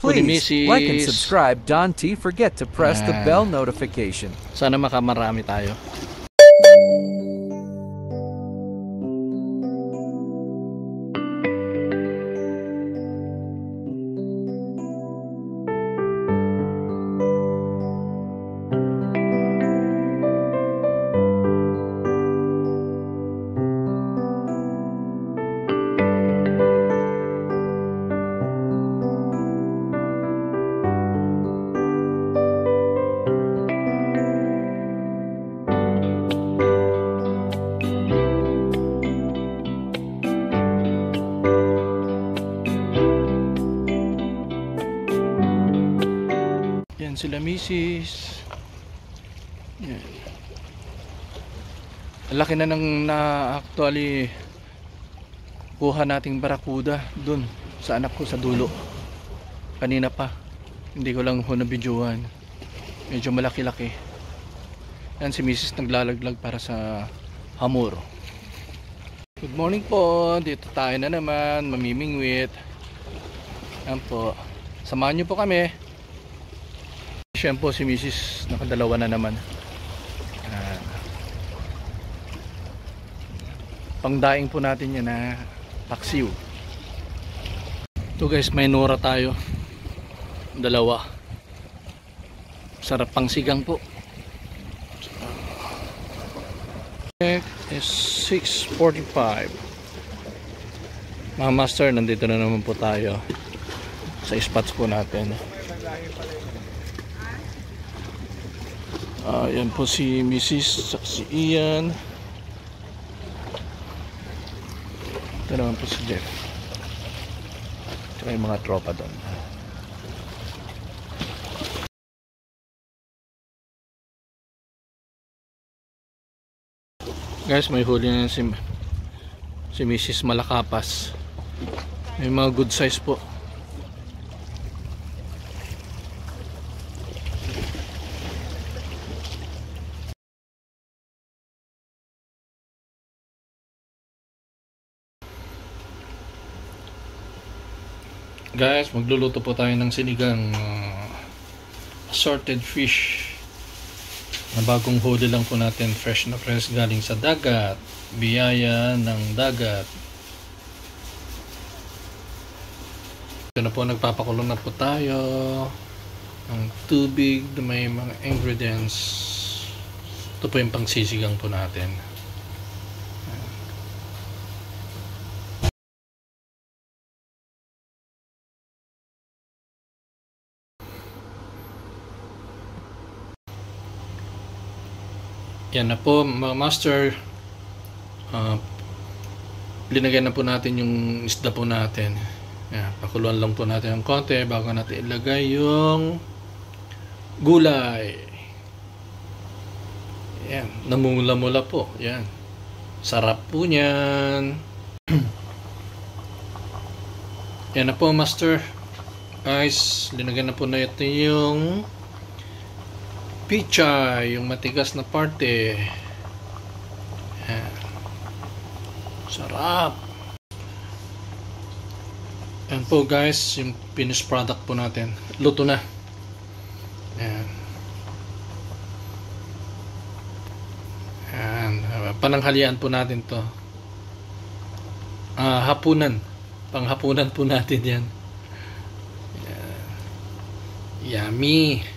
po ni Please Mrs. like and subscribe. Don't forget to press the bell notification. Sana makamarami tayo. Yan sila Mrs. Yan. Laki na nang actually kuha nating barakuda dun sa anak ko sa dulo. Kanina pa. Hindi ko lang nabidyohan. Medyo malaki-laki. Yan si Mrs. naglalaglag para sa hamor. Good morning po. Dito tayo na naman. Mamimingwit. Yan po. Samahan nyo po kami. Siyan po si Mrs. Nakadalawa na naman. Pangdaing po natin yan na paksiw. Ito guys, may nora tayo. Dalawa. Sarap pang sigang po. Is 6:45. Mga master, nandito na naman po tayo sa spots po natin. Yan po si Mrs. si Ian. Ito naman po si Jeff. Tsaka yung mga tropa doon. Guys, may huli na si Mrs. Malakapas. May mga good size po. Guys, magluluto po tayo ng sinigang assorted fish na bagong huli lang po natin, fresh na fresh galing sa dagat, biyaya ng dagat. Ito na po, nagpapakulo na po tayo ng tubig na may mga ingredients. Ito po yung pangsisigang po natin. Yan na po mga master. Linagyan na po natin yung isda po natin. Yan, pakuluan lang po natin ng konti bago natin ilagay yung gulay. Yan, namumula-mula po. Yan, sarap po niyan. Yan na po master. Guys, linagyan na po natin yung pichay, yung matigas na parte. Yan. Sarap. Yan po guys, yung finished product po natin. Luto na. Yan. Yan. Pananghalian po natin to. Hapunan. Panghapunan po natin yan. Yan. Yummy.